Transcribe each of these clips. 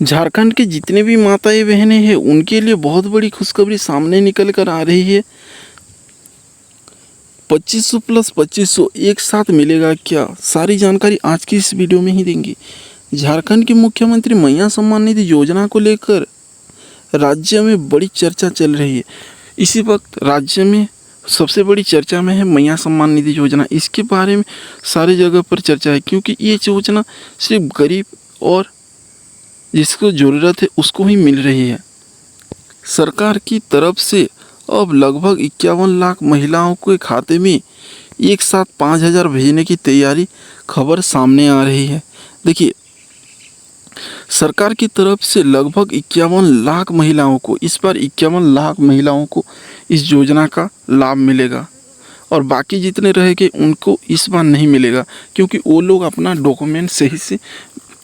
झारखंड के जितने भी माताएं बहनें हैं उनके लिए बहुत बड़ी खुशखबरी सामने निकल कर आ रही है। 2500 प्लस 2500 एक साथ मिलेगा क्या? सारी जानकारी आज की इस वीडियो में ही देंगे। झारखंड के मुख्यमंत्री मैया सम्मान निधि योजना को लेकर राज्य में बड़ी चर्चा चल रही है। इसी वक्त राज्य में सबसे बड़ी चर्चा में है मैया सम्मान निधि योजना। इसके बारे में सारी जगह पर चर्चा है, क्योंकि ये योजना सिर्फ गरीब और जिसको ज़रूरत है उसको ही मिल रही है। सरकार की तरफ से अब लगभग 51 लाख महिलाओं के खाते में एक साथ 5,000 भेजने की तैयारी खबर सामने आ रही है। देखिए, सरकार की तरफ से लगभग 51 लाख महिलाओं को इस बार 51 लाख महिलाओं को इस योजना का लाभ मिलेगा, और बाकी जितने रहेंगे उनको इस बार नहीं मिलेगा, क्योंकि वो लोग अपना डॉक्यूमेंट सही से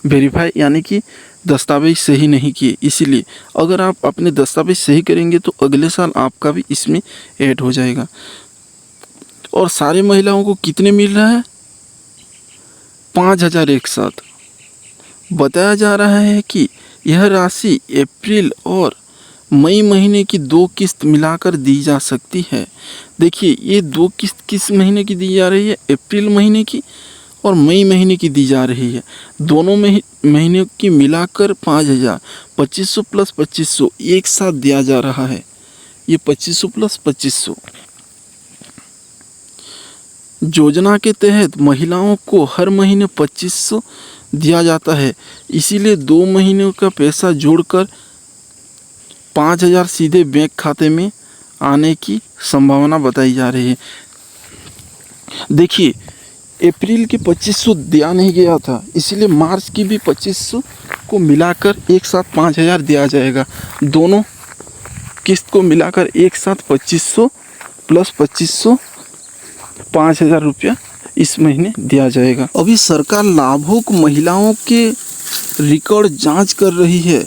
वेरीफाई यानी कि दस्तावेज सही नहीं किए। इसीलिए अगर आप अपने दस्तावेज सही करेंगे तो अगले साल आपका भी इसमें ऐड हो जाएगा। और सारे महिलाओं को कितने मिल रहा है? 5,000 एक साथ। बताया जा रहा है कि यह राशि अप्रैल और मई महीने की 2 किस्त मिलाकर दी जा सकती है। देखिए, ये 2 किस्त किस महीने की दी जा रही है? अप्रैल महीने की और मई महीने की दी जा रही है। दोनों महीने की मिलाकर 5,000, 2500 प्लस 2500 एक साथ दिया जा रहा है। ये 2500 प्लस 2500 योजना के तहत महिलाओं को हर महीने 2500 दिया जाता है। इसीलिए 2 महीनों का पैसा जोड़कर 5,000 सीधे बैंक खाते में आने की संभावना बताई जा रही है। देखिए, अप्रैल के 2500 दिया नहीं गया था, इसलिए मार्च की भी 2500 को मिलाकर एक साथ 5,000 दिया जाएगा। दोनों किस्त को मिलाकर एक साथ 2500 प्लस 2500 5,000 रुपया इस महीने दिया जाएगा। अभी सरकार लाभुक महिलाओं के रिकॉर्ड जांच कर रही है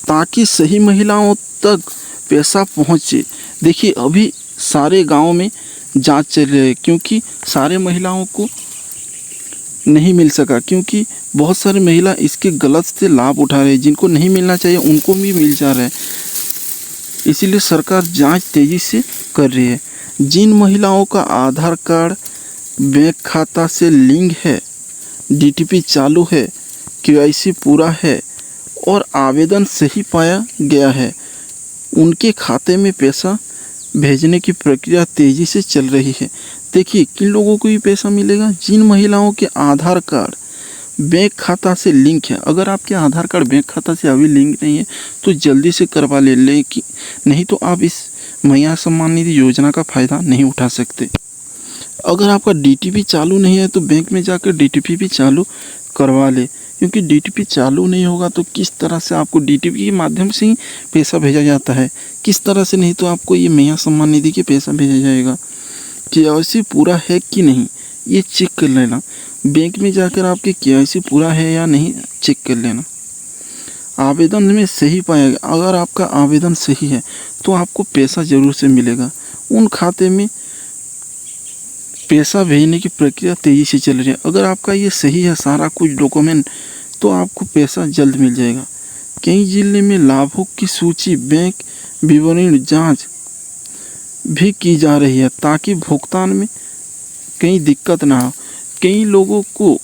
ताकि सही महिलाओं तक पैसा पहुंचे। देखिए, अभी सारे गांव में जांच चल रही है, क्योंकि सारे महिलाओं को नहीं मिल सका, क्योंकि बहुत सारी महिला इसके गलत से लाभ उठा रहे हैं। जिनको नहीं मिलना चाहिए उनको भी मिल जा रहा है। इसीलिए सरकार जांच तेज़ी से कर रही है। जिन महिलाओं का आधार कार्ड बैंक खाता से लिंक है, डीटीपी चालू है, केवाईसी पूरा है और आवेदन सही पाया गया है, उनके खाते में पैसा भेजने की प्रक्रिया तेज़ी से चल रही है। देखिए, किन लोगों को ये पैसा मिलेगा? जिन महिलाओं के आधार कार्ड बैंक खाता से लिंक है। अगर आपके आधार कार्ड बैंक खाता से अभी लिंक नहीं है तो जल्दी से करवा ले कि नहीं तो आप इस मैया सम्मान निधि योजना का फ़ायदा नहीं उठा सकते। अगर आपका डीटीपी चालू नहीं है तो बैंक में जाकर डीटीपी भी चालू करवा ले, क्योंकि डीटीपी चालू नहीं होगा तो किस तरह से आपको डीटीपी के माध्यम से ही पैसा भेजा जाता है, किस तरह से नहीं तो आपको ये मैया सम्मान निधि के पैसा भेजा जाएगा। केवाईसी पूरा है कि नहीं ये चेक कर लेना। बैंक में जाकर आपके केवाईसी पूरा है या नहीं चेक कर लेना। आवेदन में सही पाएगा। अगर आपका आवेदन सही है तो आपको पैसा ज़रूर से मिलेगा। उन खाते में पैसा भेजने की प्रक्रिया तेज़ी से चल रही है। अगर आपका ये सही है सारा कुछ डॉक्यूमेंट तो आपको पैसा जल्द मिल जाएगा। कई जिले में लाभुक की सूची बैंक विवरण जांच भी की जा रही है ताकि भुगतान में कहीं दिक्कत ना हो। कई लोगों को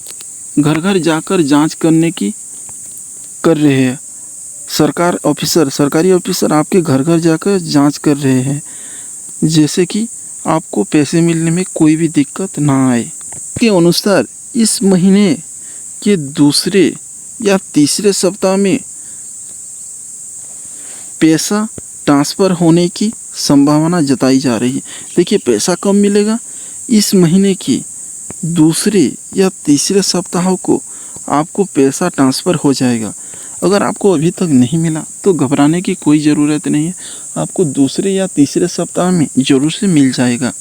घर घर जाकर जांच करने की कर रहे हैं। सरकारी ऑफिसर आपके घर घर जाकर जांच कर रहे हैं, जैसे कि आपको पैसे मिलने में कोई भी दिक्कत ना आए। के अनुसार इस महीने के दूसरे या तीसरे सप्ताह में पैसा ट्रांसफ़र होने की संभावना जताई जा रही है। देखिए, पैसा कब मिलेगा? इस महीने के दूसरे या तीसरे सप्ताह को आपको पैसा ट्रांसफ़र हो जाएगा। अगर आपको अभी तक नहीं मिला तो घबराने की कोई ज़रूरत नहीं है, आपको दूसरे या तीसरे सप्ताह में ज़रूर से मिल जाएगा।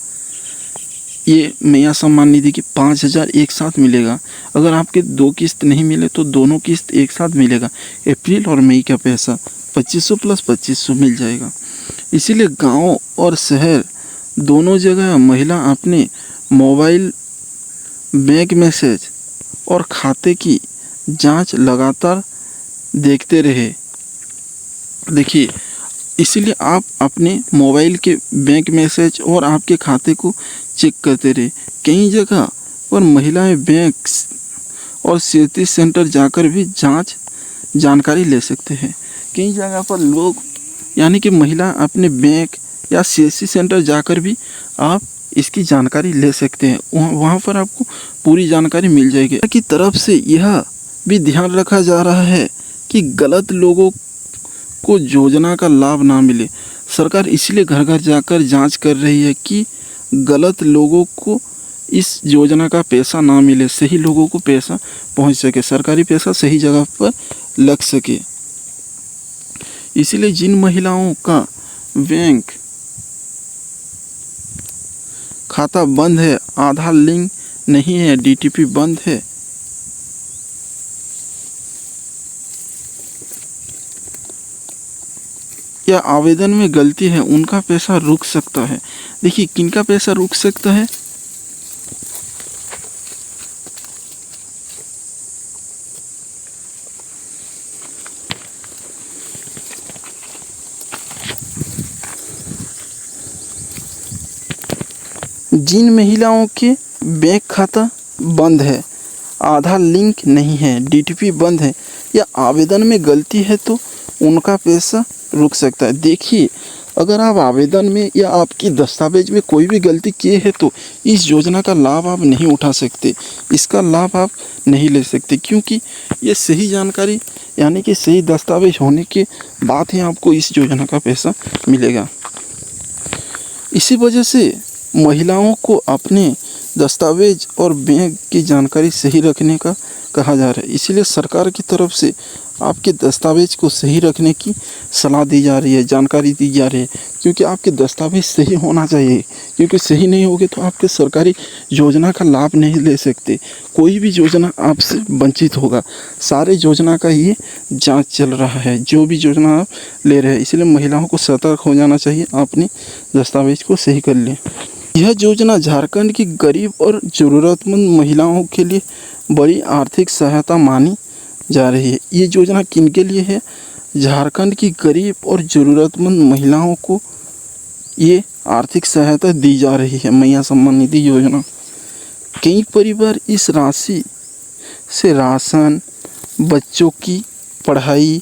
ये मैया सम्मान निधि की 5,000 एक साथ मिलेगा। अगर आपके 2 किस्त नहीं मिले तो दोनों किस्त एक साथ मिलेगा। अप्रैल और मई का पैसा 2500 प्लस 2500 मिल जाएगा। इसीलिए गांव और शहर दोनों जगह महिला अपने मोबाइल बैंक मैसेज और खाते की जांच लगातार देखते रहे। देखिए, इसीलिए आप अपने मोबाइल के बैंक मैसेज और आपके खाते को चेक करते रहे। कई जगह पर महिलाएं बैंक और सीएससी सेंटर जाकर भी जानकारी ले सकते हैं। कई जगह पर लोग यानी कि महिला अपने बैंक या सीएससी सेंटर जाकर भी आप इसकी जानकारी ले सकते हैं। वहाँ पर आपको पूरी जानकारी मिल जाएगी। की तरफ से यह भी ध्यान रखा जा रहा है कि गलत लोगों को योजना का लाभ ना मिले। सरकार इसलिए घर घर जाकर जांच कर रही है कि गलत लोगों को इस योजना का पैसा ना मिले, सही लोगों को पैसा पहुंच सके, सरकारी पैसा सही जगह पर लग सके। इसीलिए जिन महिलाओं का बैंक खाता बंद है, आधार लिंक नहीं है, डीटीपी बंद है, या आवेदन में गलती है, उनका पैसा रुक सकता है। देखिए, किनका पैसा रुक सकता है? जिन महिलाओं के बैंक खाता बंद है, आधार लिंक नहीं है, डीटीपी बंद है या आवेदन में गलती है तो उनका पैसा रुक सकता है। देखिए, अगर आप आवेदन में या आपकी दस्तावेज में कोई भी गलती किए हैं तो इस योजना का लाभ आप नहीं उठा सकते, इसका लाभ आप नहीं ले सकते, क्योंकि ये सही जानकारी यानी कि सही दस्तावेज होने के बाद ही आपको इस योजना का पैसा मिलेगा। इसी वजह से महिलाओं को अपने दस्तावेज और बैंक की जानकारी सही रखने का कहा जा रहा है। इसीलिए सरकार की तरफ से आपके दस्तावेज को सही रखने की सलाह दी जा रही है, जानकारी दी जा रही है, क्योंकि आपके दस्तावेज सही होना चाहिए, क्योंकि सही नहीं होगे तो आपके सरकारी योजना का लाभ नहीं ले सकते, कोई भी योजना आपसे वंचित होगा। सारे योजना का ये जांच चल रहा है, जो भी योजना आप ले रहे हैं, इसलिए महिलाओं को सतर्क हो जाना चाहिए, अपने दस्तावेज को सही कर लें। यह योजना झारखंड की गरीब और ज़रूरतमंद महिलाओं के लिए बड़ी आर्थिक सहायता मानी जा रही है। ये योजना किन के लिए है? झारखंड की गरीब और ज़रूरतमंद महिलाओं को ये आर्थिक सहायता दी जा रही है, मैया सम्मान निधि योजना। कई परिवार इस राशि से राशन, बच्चों की पढ़ाई,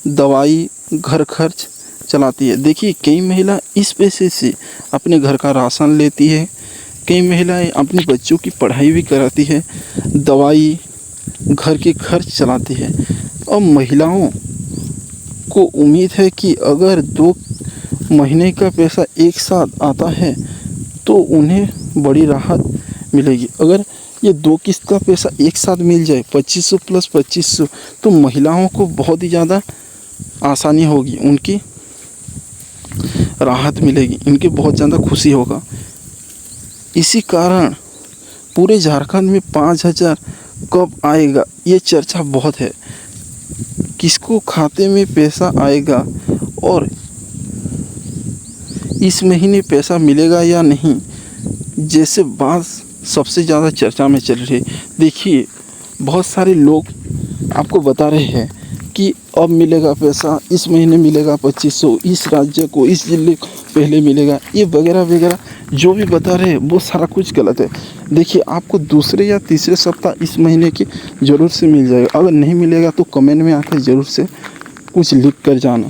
दवाई, घर खर्च चलाती है। देखिए, कई महिला इस पैसे से अपने घर का राशन लेती है, कई महिलाएं अपने बच्चों की पढ़ाई भी कराती है, दवाई, घर के खर्च चलाती है। और महिलाओं को उम्मीद है कि अगर 2 महीने का पैसा एक साथ आता है तो उन्हें बड़ी राहत मिलेगी। अगर ये 2 किस्त का पैसा एक साथ मिल जाए, 2500 प्लस 2500, तो महिलाओं को बहुत ही ज़्यादा आसानी होगी, उनकी राहत मिलेगी, इनकी बहुत ज़्यादा खुशी होगा। इसी कारण पूरे झारखंड में 5000 कब आएगा ये चर्चा बहुत है, किसको खाते में पैसा आएगा और इस महीने पैसा मिलेगा या नहीं, जैसे बात सबसे ज़्यादा चर्चा में चल रही है। देखिए, बहुत सारे लोग आपको बता रहे हैं कि अब मिलेगा पैसा, इस महीने मिलेगा 2500, इस राज्य को, इस जिले को पहले मिलेगा, ये वगैरह वगैरह जो भी बता रहे हैं वो सारा कुछ गलत है। देखिए, आपको दूसरे या तीसरे सप्ताह इस महीने के ज़रूर से मिल जाएगा। अगर नहीं मिलेगा तो कमेंट में आकर ज़रूर से कुछ लिख कर जाना।